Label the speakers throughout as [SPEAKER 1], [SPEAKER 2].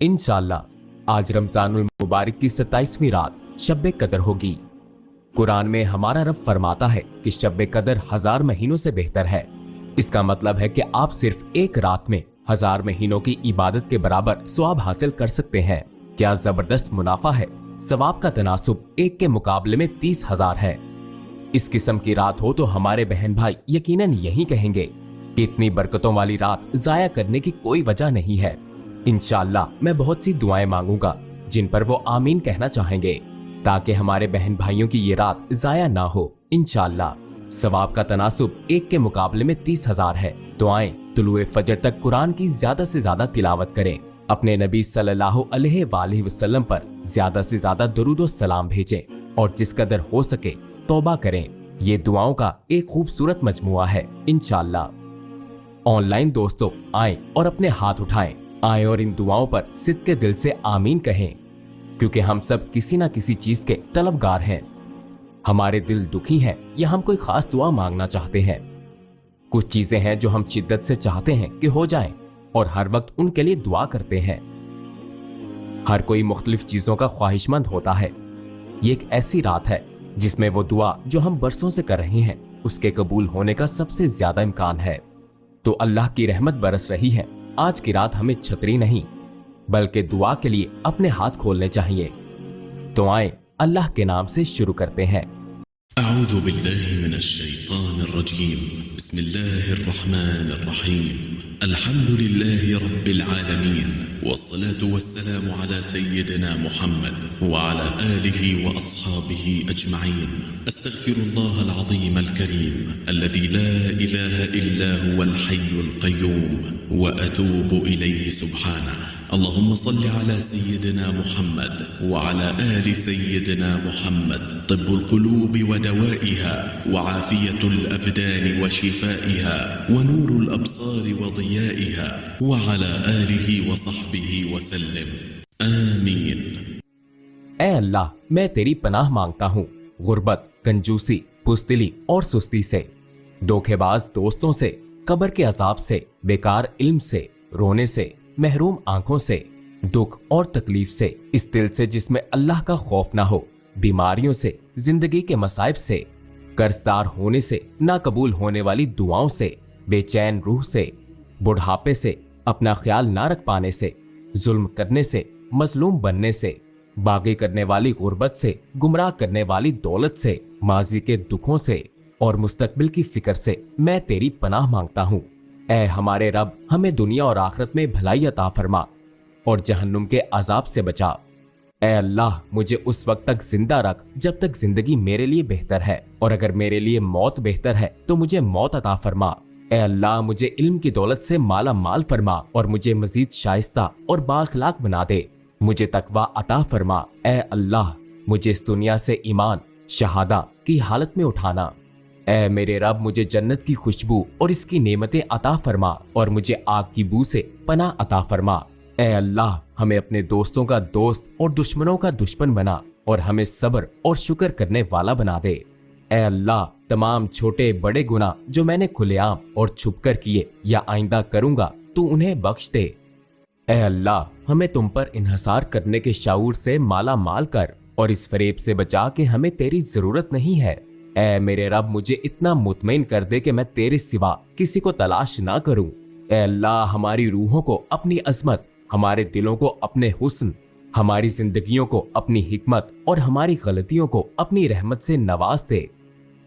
[SPEAKER 1] इंशाअल्लाह आज रमजानुल मुबारक की 27वीं रात शब कदर होगी। कुरान में हमारा रब फरमाता है कि शब कदर 1000 महीनों से बेहतर है। इसका मतलब है कि आप सिर्फ एक रात में 1000 महीनों की इबादत के बराबर सवाब हासिल कर सकते हैं। क्या जबरदस्त मुनाफा है। सवाब का तनासुब एक के मुकाबले में 30,000 है। इस किस्म की रात हो तो हमारे बहन भाई यकीनन यही कहेंगे कि इतनी बरकतों वाली रात जाया करने की कोई वजह नहीं है। इंशाअल्लाह मैं बहुत सी दुआएं मांगूंगा जिन पर वो आमीन कहना चाहेंगे ताकि हमारे बहन भाइयों की ये रात जाया ना हो। इंशाअल्लाह सवाब का तनासुब एक के मुकाबले में 30,000 है। दुआएं तुलुए फजर तक कुरान की ज्यादा से ज्यादा तिलावत करें। अपने नबी सल्लल्लाहु अलैहि वसल्लम पर ज्यादा से ज्यादा दुरूद और सलाम भेजें और जिस कदर हो सके तौबा करें। ये दुआओं का एक खूबसूरत मजमुआ है। इंशाअल्लाह ऑनलाइन दोस्तों आएं और अपने हाथ उठाएं, आएं और इन दुआओं पर सिद्के दिल से आमीन कहें, क्योंकि हम सब किसी ना किसी चीज के तलबगार हैं। हमारे दिल दुखी हैं या हम कोई खास दुआ मांगना चाहते हैं। कुछ चीजें हैं जो हम शिद्दत से चाहते हैं कि हो जाएं और हर वक्त उनके लिए दुआ करते हैं। हर कोई मुख्तलिफ चीजों का ख्वाहिशमंद होता है। ये एक ऐसी रात है जिसमें वो दुआ जो हम बरसों से कर रहे हैं उसके कबूल होने का सबसे ज्यादा इम्कान है। तो अल्लाह की रहमत बरस रही है। आज की रात हमें छतरी नहीं बल्कि दुआ के लिए अपने हाथ खोलने चाहिए। तो आए अल्लाह के नाम से शुरू करते हैं।
[SPEAKER 2] أعوذ بالله من الشيطان الرجيم بسم الله الرحمن الرحيم الحمد لله رب العالمين والصلاة والسلام على سيدنا محمد وعلى آله وأصحابه أجمعين أستغفر الله العظيم الكريم الذي لا إله إلا هو الحي القيوم وأتوب إليه سبحانه اللهم صل على سيدنا محمد وعلى آل سيدنا محمد طب القلوب ودوائها وعافية الأبدان وشفائها ونور الأبصار وضيائها وعلى آله وصحبه وسلم آمين।
[SPEAKER 1] ऐ अल्लाह मैं तेरी पनाह मांगता हूँ गुर्बत, कंजूसी, पुस्तली और सुस्ती से, धोखेबाज दोस्तों से, कब्र के अजाब से, बेकार इल्म से, रोने से, महरूम आंखों से, दुख और तकलीफ से, इस दिल से जिसमें अल्लाह का खौफ ना हो, बीमारियों से, जिंदगी के मसाइब से, कर्जदार होने से, ना कबूल होने वाली दुआओं से, बेचैन रूह से, बुढ़ापे से, अपना ख्याल ना रख पाने से, जुल्म करने से, मजलूम बनने से, बागी करने वाली गुर्बत से, गुमराह करने वाली दौलत से, माजी के दुखों से और मुस्तकबिल की फिक्र से मैं तेरी पनाह मांगता हूँ। ऐ हमारे रब हमें दुनिया और आखिरत में भलाई अता फरमा और जहन्नुम के अजाब से बचा। ऐ अल्लाह मुझे उस वक्त तक जिंदा रख जब तक जिंदगी मेरे लिए बेहतर है और अगर मेरे लिए मौत बेहतर है तो मुझे मौत अता फरमा। ऐ अल्लाह मुझे इल्म की दौलत से माला माल फरमा और मुझे मजीद शाइस्ता और बाअखलाक बना दे। मुझे तकवा अता फरमा। ऐ अल्लाह मुझे इस दुनिया से ईमान शहादा की हालत में उठाना। ऐ मेरे रब मुझे जन्नत की खुशबू और इसकी नेमतें अता फरमा और मुझे आग की बू से पनाह अता फरमा। ऐ अल्लाह हमें अपने दोस्तों का दोस्त और दुश्मनों का दुश्मन बना और हमें सब्र और शुक्र करने वाला बना दे। ऐ अल्लाह तमाम छोटे बड़े गुनाह जो मैंने खुलेआम और छुपकर किए या आइंदा करूंगा तू उन्हें बख्श दे। ऐ अल्लाह हमें तुम पर इन्हसार करने के शऊर से माला माल कर और इस फरेब से बचा के हमें तेरी जरूरत नहीं है। ऐ मेरे रब मुझे इतना मुतमईन कर दे कि मैं तेरे सिवा किसी को तलाश ना करूं। ऐ अल्लाह हमारी रूहों को अपनी अजमत, हमारे दिलों को अपने हुस्न, हमारी जिंदगियों को अपनी हिकमत और हमारी गलतियों को अपनी रहमत से नवाज दे।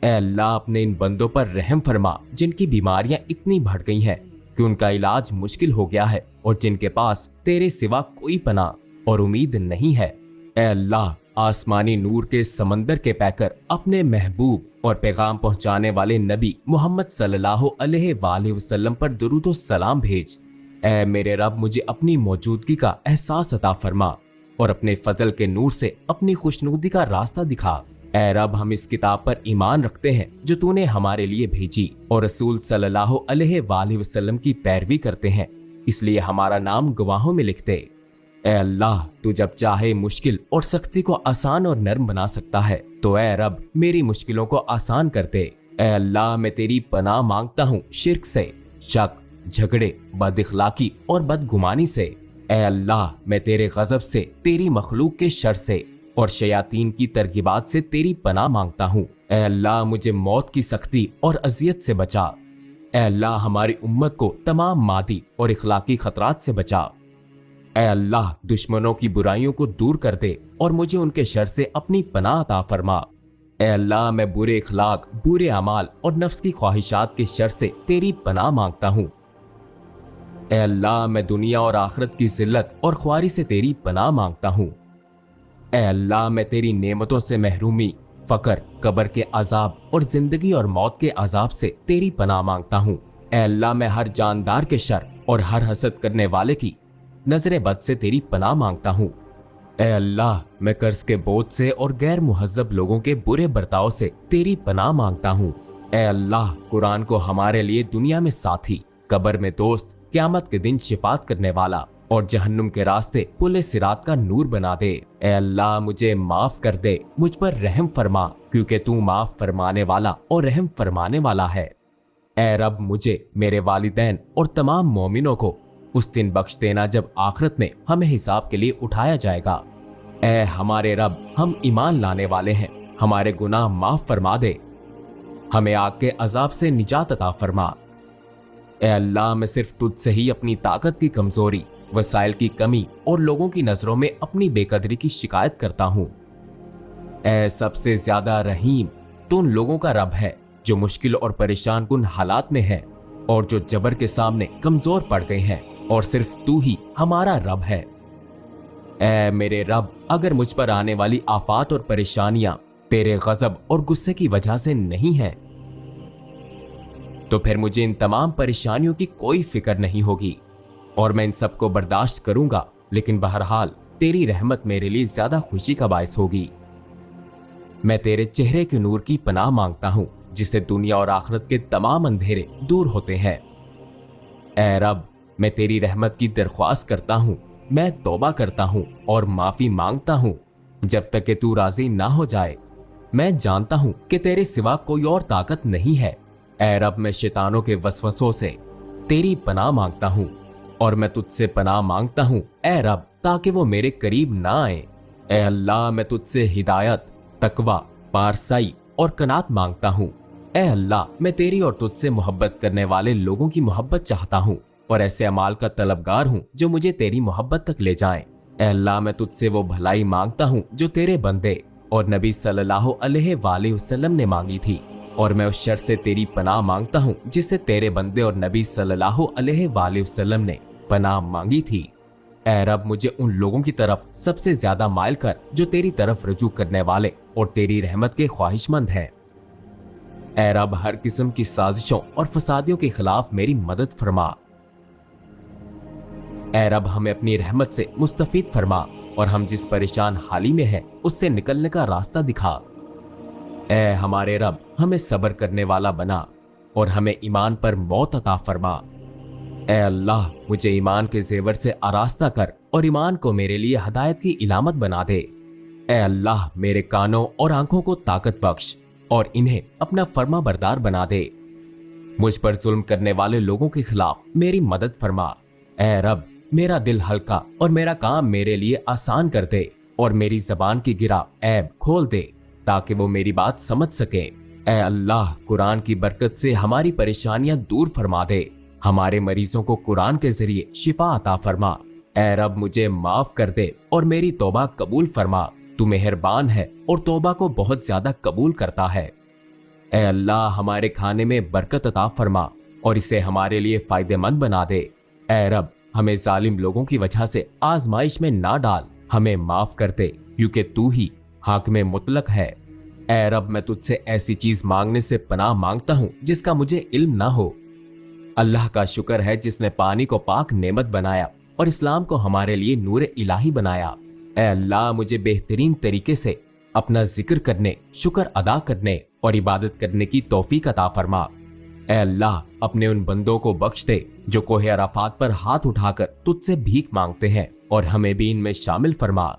[SPEAKER 1] ऐ अल्लाह अपने इन बंदों पर रहम फरमा जिनकी बीमारियां इतनी बढ़ गई हैं कि उनका इलाज मुश्किल हो गया है और जिनके पास तेरे सिवा कोई पनाह और उम्मीद नहीं है। ऐ अल्लाह आसमानी नूर के समंदर के पैकर अपने महबूब और पैगाम पहुंचाने वाले नबी मोहम्मद सल्लल्लाहु अलैहि वसल्लम पर दुरूद और सलाम भेज। ऐ मेरे रब मुझे अपनी मौजूदगी का एहसास अता फरमा और अपने फजल के नूर से अपनी खुशनुदी का रास्ता दिखा। ऐ रब हम इस किताब पर ईमान रखते हैं जो तूने हमारे लिए भेजी और रसूल सल्लल्लाहु अलैहि वसल्लम की पैरवी करते हैं, इसलिए हमारा नाम गवाहों में लिख दे। ऐ अल्लाह तू जब चाहे मुश्किल और सख्ती को आसान और नरम बना सकता है, तो ऐ रब मेरी मुश्किलों को आसान कर दे। ऐ अल्लाह मैं तेरी पनाह मांगता हूँ शिर्क से, शक, झगड़े, बदइखलाकी और बदगुमानी से। ए अल्लाह, मैं तेरे गजब से, तेरी मखलूक के शर से और शयातीन की तरगीबात से तेरी पनाह मांगता हूँ। ए अल्लाह, मुझे मौत की सख्ती और अजियत से बचा। ए अल्लाह, हमारी उम्मत को तमाम मादी और इखलाकी खतरात से बचा। ए अल्लाह, दुश्मनों की बुराइयों को दूर कर दे और मुझे उनके शर से अपनी पनाह अता फरमा। ए अल्लाह, मैं बुरे इखलाक, बुरे अमाल और नफ्स की ख्वाहिशात के शर से तेरी पनाह मांगता हूँ। ए अल्लाह, मैं दुनिया और आखिरत की जिल्लत और ख्वारी से तेरी पनाह मांगता हूँ। ए अल्लाह, मैं तेरी नेमतों से महरूमी, फकर, कब्र के अजाब और जिंदगी और मौत के अजाब से तेरी पनाह मांगता हूँ। ए अल्लाह, मैं हर जानदार के शर और हर हसद करने वाले की नजर बद से तेरी पनाह मांगता हूँ। ए अल्लाह, मैं कर्ज के बोझ से और गैर मुहज्जब लोगों के बुरे बर्ताव से तेरी पनाह मांगता हूँ। ए अल्लाह, कुरान को हमारे लिए दुनिया में साथी, कब्र में दोस्त, क़यामत के दिन शिफात करने वाला और जहन्नुम के रास्ते पुले सिरात का नूर बना दे। ए अल्लाह, मुझे माफ कर दे, मुझ पर रहम फरमा, क्योंकि तू माफ फरमाने वाला और रहम फरमाने वाला है। ए रब, मुझे, मेरे वालिदैन और तमाम मोमिनों को उस दिन बख्श देना जब आखिरत में हमें हिसाब के लिए उठाया जाएगा। ए हमारे रब, हम ईमान लाने वाले हैं, हमारे गुनाह माफ फरमा दे, हमें आग के अजाब से निजात अता फरमा। ए अल्लाह, मैं सिर्फ तुझसे ही अपनी ताकत की कमजोरी, वसाइल की कमी और लोगों की नजरों में अपनी बेकदरी की शिकायत करता हूँ। ए सबसे ज्यादा रहीम, तो उन लोगों का रब है जो मुश्किल और परेशान कुन हालात में है और जो जबर के सामने कमजोर पड़ गए हैं, और सिर्फ तू ही हमारा रब है। ए मेरे रब, अगर मुझ पर आने वाली आफात और परेशानियां तेरे गजब और गुस्से की वजह से नहीं है, तो फिर मुझे इन तमाम परेशानियों की कोई फिक्र नहीं होगी और मैं इन सबको बर्दाश्त करूंगा, लेकिन बहरहाल तेरी रहमत मेरे लिए ज्यादा खुशी का बायस होगी। मैं तेरे चेहरे के नूर की पनाह मांगता हूं, जिससे दुनिया और आखिरत के तमाम अंधेरे दूर होते हैं। ए रब, मैं तेरी रहमत की दरख्वास्त करता हूं, मैं तौबा करता हूं और माफी मांगता हूं जब तक कि तू राजी ना हो जाए। मैं जानता हूं कि तेरे सिवा कोई और ताकत नहीं है। ए रब, मैं शैतानों के वसवसों से तेरी पनाह मांगता हूं और मैं तुझसे पनाह मांगता हूं ए रब, ताकि वो मेरे करीब ना आए। ए अल्लाह, मैं तुझसे हिदायत, तकवा, पारसाई और कनात मांगता हूं। ए अल्लाह, मैं तेरी और तुझसे मोहब्बत करने वाले लोगों की मोहब्बत चाहता हूं और ऐसे अमाल का तलबगार हूं जो मुझे तेरी मोहब्बत तक ले जाएं। ए अल्लाह, मैं तुझसे वो भलाई मांगता हूं जो तेरे बंदे और नबी सल्लल्लाहु अलैहि वसल्लम ने मांगी थी, और मैं उस शर से तेरी पनाह मांगता हूं जिससे तेरे बंदे और नबी सल्लल्लाहु अलैहि वसल्लम ने पनाह मांगी थी। ए रब, मुझे उन लोगों की तरफ सबसे ज्यादा माइल कर जो तेरी तरफ रुजू करने वाले और तेरी रहमत के ख्वाहिशमंद हैं। ए रब, हर किस्म की साजिशों और फसादियों के खिलाफ मेरी मदद फरमा। ए रब, हमें अपनी रहमत से मुस्तफीद फरमा और हम जिस परेशान हाली में हैं उससे निकलने का रास्ता दिखा। ए हमारे रब, हमें सब्र करने वाला बना और हमें ईमान पर मौत अता फरमा। ए अल्लाह, मुझे ईमान के जेवर से आरास्ता कर और ईमान को मेरे लिए हदायत की इलामत बना दे। ए अल्लाह, मेरे कानों और आंखों को ताकत बख्श और इन्हें अपना फर्मा बरदार बना दे। मुझ पर जुल्म करने वाले लोगों के खिलाफ मेरी मदद फरमा। ए रब, मेरा दिल हल्का और मेरा काम मेरे लिए आसान कर दे और मेरी जबान की गिरा ऐब खोल दे ताकि वो मेरी बात समझ सके। ए अल्लाह, कुरान की बरकत से हमारी परेशानियां दूर फरमा दे, हमारे मरीजों को कुरान के जरिए शिफा अता फरमा। ए रब, मुझे माफ कर दे और मेरी तौबा कबूल फरमा। तू मेहरबान है और तौबा को बहुत ज्यादा कबूल करता है। ए अल्लाह, हमारे खाने में बरकत अता फरमा और इसे हमारे लिए फायदेमंद बना दे। ए रब, हमें जालिम लोगों की वजह से आजमाइश में ना डाल, हमें माफ कर दे क्योंकि तू ही हाकिम मुतलक है। ए रब, मैं तुझसे ऐसी चीज मांगने से पनाह मांगता हूँ जिसका मुझे इल्म ना हो। अल्लाह का शुक्र है जिसने पानी को पाक नेमत बनाया और इस्लाम को हमारे लिए नूर इलाही बनाया। ए अल्लाह, मुझे बेहतरीन तरीके से अपना जिक्र करने, शुक्र अदा करने और इबादत करने की तौफीक अता फरमा। ए अल्लाह, अपने उन बंदों को बख्श दे जो कोहे अराफात पर हाथ उठाकर तुझसे भीख मांगते हैं और हमें भी इनमें शामिल फरमा।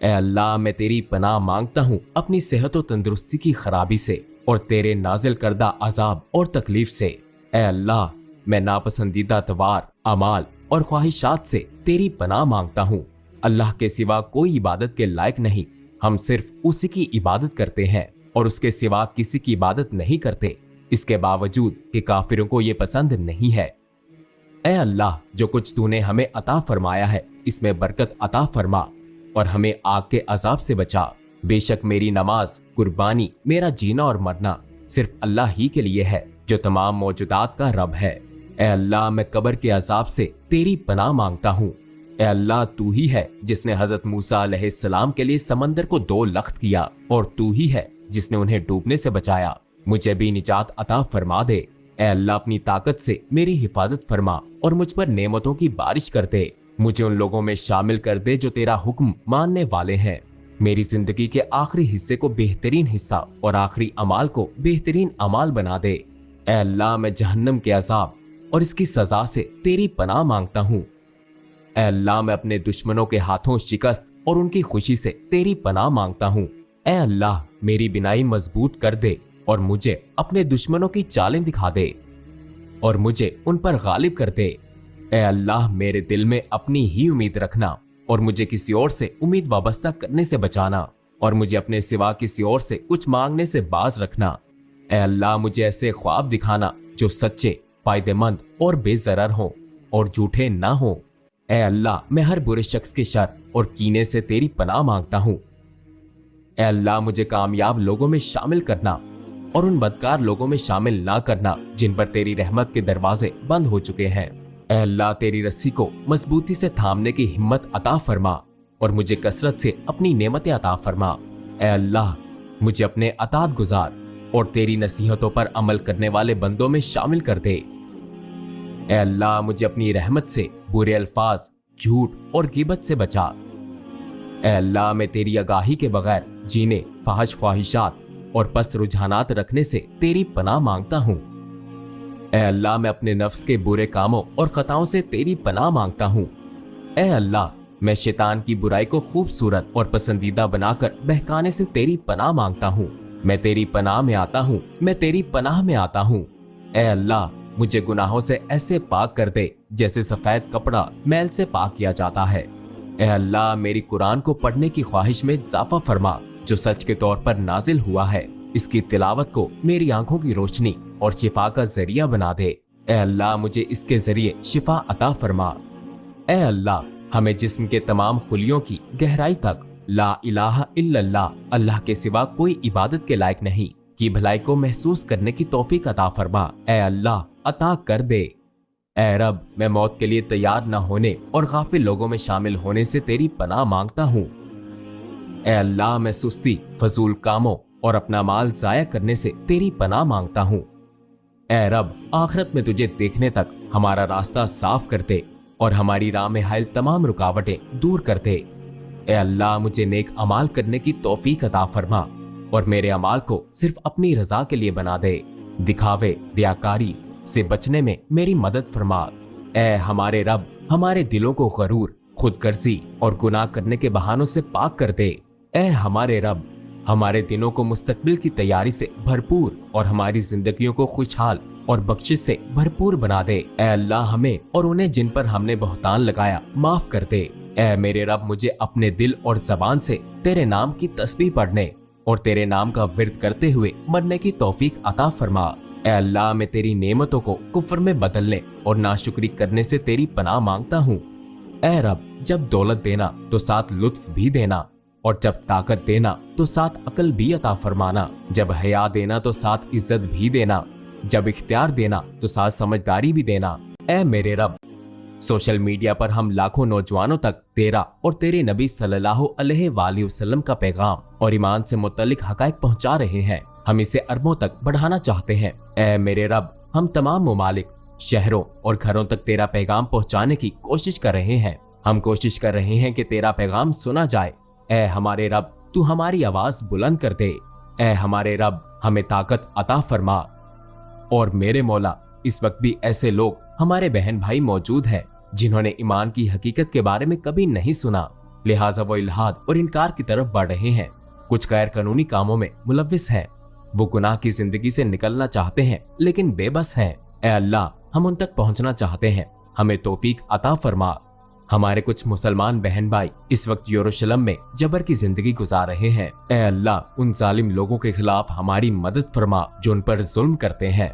[SPEAKER 1] ए अल्लाह, मैं तेरी पनाह मांगता हूँ अपनी सेहत और तंदुरुस्ती की खराबी से और तेरे नाजिल करदा अजाब और तकलीफ से। ए अल्लाह, मैं नापसंदीदा तवार, अमाल और ख्वाहिशात से तेरी पनाह मांगता हूँ। अल्लाह के सिवा कोई इबादत के लायक नहीं, हम सिर्फ उसी की इबादत करते हैं और उसके सिवा किसी की इबादत नहीं करते, इसके बावजूद कि काफिरों को ये पसंद नहीं है। ऐ अल्लाह, जो कुछ तूने हमें अता फरमाया है इसमें बरकत अता फरमा और हमें आग के अजाब से बचा। बेशक मेरी नमाज, कुर्बानी, मेरा जीना और मरना सिर्फ अल्लाह ही के लिए है जो तमाम मौजूदात का रब है। ऐ अल्लाह, मैं कब्र के अजाब से तेरी पनाह मांगता हूँ। ऐ अल्लाह, तू ही है जिसने हजरत मूसा अलैहिस्सलाम के लिए समंदर को 2 लख्त किया और तू ही है जिसने उन्हें डूबने से बचाया। मुझे भी निजात अता फरमा दे। ऐ अल्लाह, अपनी ताकत से मेरी हिफाजत फरमा और मुझ पर नेमतों की बारिश कर दे। मुझे उन लोगों में शामिल कर दे जो तेरा हुक्म मानने वाले हैं। मेरी जिंदगी के आखिरी हिस्से को बेहतरीन हिस्सा और आखिरी अमाल को बेहतरीन अमाल बना दे। ऐ अल्लाह, मैं जहन्नम के अजाब और इसकी सजा से तेरी पनाह मांगता हूँ। ऐ अल्लाह, मैं अपने दुश्मनों के हाथों शिकस्त और उनकी खुशी से तेरी पनाह मांगता हूँ। ऐ अल्लाह, मेरी बिनाई मजबूत कर दे और मुझे अपने दुश्मनों की चालें दिखा दे और मुझे उन पर गालिब कर दे। ऐ अल्लाह, मेरे दिल में अपनी ही उम्मीद रखना और मुझे किसी और से उम्मीद वाबस्ता करने से बचाना और मुझे अपने सिवा किसी और से कुछ मांगने से बाज रखना। ऐ अल्लाह, मुझे ऐसे ख्वाब दिखाना जो सच्चे, फायदेमंद और बेजरर हों और झूठे ना हों। ऐ अल्लाह, मैं हर बुरे शख्स के शर और कीने से तेरी पनाह मांगता हूँ। ऐ अल्लाह, मुझे कामयाब लोगों में शामिल करना और उन बदकार लोगों में शामिल ना करना जिन पर तेरी रहमत के दरवाजे बंद हो चुके हैं। ऐ अल्लाह, तेरी रस्सी को मजबूती से थामने की हिम्मत अता फरमा और मुझे कसरत से अपनी नेमतें अता फरमा। ऐ अल्लाह, मुझे अपने अतात गुजार और तेरी नसीहतों पर अमल करने वाले बंदों में शामिल कर दे। ऐ अल्लाह, मुझे अपनी रहमत से बुरे अल्फाज, झूठ और गिबत से बचा। ऐ अल्लाह, मैं तेरी आगाही के बगैर जीने, फाहिश ख्वाहिशात और पस्त रुझानात रखने से तेरी पनाह मांगता हूँ। ऐ अल्लाह, मैं अपने नफ्स के बुरे कामों और खताओं से तेरी पनाह मांगता हूँ। ऐ अल्लाह, मैं शैतान की बुराई को खूबसूरत और पसंदीदा बनाकर बहकाने से तेरी पनाह मांगता हूँ। मैं तेरी पनाह में आता हूँ, मैं तेरी पनाह में आता हूँ। ऐ अल्लाह, मुझे गुनाहों से ऐसे पाक कर दे जैसे सफेद कपड़ा मैल से पाक किया जाता है। ऐ अल्लाह, मेरी कुरान को पढ़ने की ख्वाहिश में इजाफा फरमा जो सच के तौर पर नाजिल हुआ है। इसकी तिलावत को मेरी आंखों की रोशनी और शिफा का जरिया बना दे। ऐ अल्लाह, मुझे इसके जरिए शिफा अता फरमा। ऐ अल्लाह, हमें जिस्म के तमाम खुलियों की गहराई तक ला इलाहा इल्लल्लाह, अल्लाह के सिवा कोई इबादत के लायक नहीं, की भलाई को महसूस करने की तौफीक अता फरमा। ऐ अल्लाह, अता कर दे। ऐ रब, मैं मौत के लिए तैयार न होने और गाफिल लोगों में शामिल होने से तेरी पनाह मांगता हूँ। ऐ अल्लाह, मैं सुस्ती, फजूल कामों और अपना माल जाया करने से तेरी पनाह मांगता हूँ। ऐ रब, आखिरत में तुझे देखने तक हमारा रास्ता साफ कर दे और हमारी राह में हायल तमाम रुकावटें दूर कर दे। ऐ अल्लाह, मुझे नेक अमाल करने की तौफीक अता फरमा और मेरे अमाल को सिर्फ अपनी रजा के लिए बना दे। दिखावे, रियाकारी से बचने में मेरी मदद फरमा। ऐ हमारे रब, हमारे दिलों को गरूर, खुदगर्जी और गुनाह करने के बहानों से पाक कर दे। ऐ हमारे रब, हमारे दिनों को मुस्तकबिल की तैयारी से भरपूर और हमारी जिंदगियों को खुशहाल और बख्शिश से भरपूर बना दे। ऐ अल्लाह, हमें और उन्हें जिन पर हमने बहतान लगाया माफ कर दे। ऐ मेरे रब, मुझे अपने दिल और जबान से तेरे नाम की तस्बीह पढ़ने और तेरे नाम का विर्द करते हुए मरने की तौफीक अता फरमा। ऐ अल्लाह, मैं तेरी नेमतों को कुफ्र में बदलने और नाशुक्री करने से तेरी पनाह मांगता हूँ। ऐ रब, जब दौलत देना तो साथ लुत्फ भी देना और जब ताकत देना तो साथ अकल भी अता फरमाना, जब हया देना तो साथ इज्जत भी देना, जब इख्तियार देना तो साथ समझदारी भी देना। ऐ मेरे रब, सोशल मीडिया पर हम लाखों नौजवानों तक तेरा और तेरे नबी सल्लल्लाहु अलैहि वसल्लम का पैगाम और ईमान से मुतल्लिक हकायक पहुंचा रहे हैं। हम इसे अरबों तक बढ़ाना चाहते हैं। ऐ मेरे रब, हम तमाम मुमालिक, शहरों और घरों तक तेरा पैगाम पहुंचाने की कोशिश कर रहे हैं। हम कोशिश कर रहे हैं कि तेरा पैगाम सुना जाए। ऐ हमारे रब, तू हमारी आवाज बुलंद कर दे। ऐ हमारे रब, हमें ताकत अता फरमा। और मेरे मौला, इस वक्त भी ऐसे लोग हमारे बहन भाई मौजूद हैं जिन्होंने ईमान की हकीकत के बारे में कभी नहीं सुना, लिहाजा वो इल्हाद और इनकार की तरफ बढ़ रहे हैं। कुछ गैर कानूनी कामों में मुलव्विस हैं। वो गुनाह की जिंदगी से निकलना चाहते हैं लेकिन बेबस हैं। ऐ अल्लाह, हम उन तक पहुंचना चाहते हैं, हमें तौफीक अता फरमा। ہمارے کچھ مسلمان بہن بھائی اس وقت یروشلم میں جبر کی زندگی گزار رہے ہیں۔ اے اللہ ان ظالم لوگوں کے خلاف ہماری مدد فرما جو ان پر ظلم کرتے ہیں،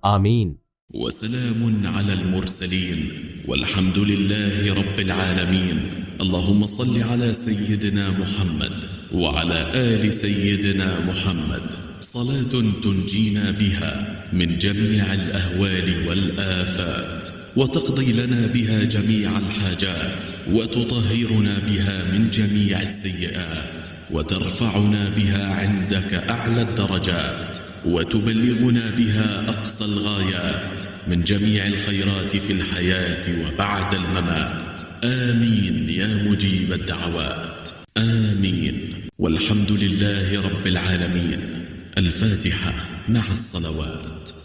[SPEAKER 1] آمین۔
[SPEAKER 2] وسلام على المرسلين والحمد لله رب العالمين اللهم صل على سيدنا محمد وعلى آل سيدنا محمد صلاة تنجينا بها من جميع الأهوال والآفات وتقضي لنا بها جميع الحاجات وتطهرنا بها من جميع السيئات وترفعنا بها عندك أعلى الدرجات وتبلغنا بها أقصى الغايات من جميع الخيرات في الحياة وبعد الممات آمين يا مجيب الدعوات آمين والحمد لله رب العالمين. الفاتحة مع الصلوات.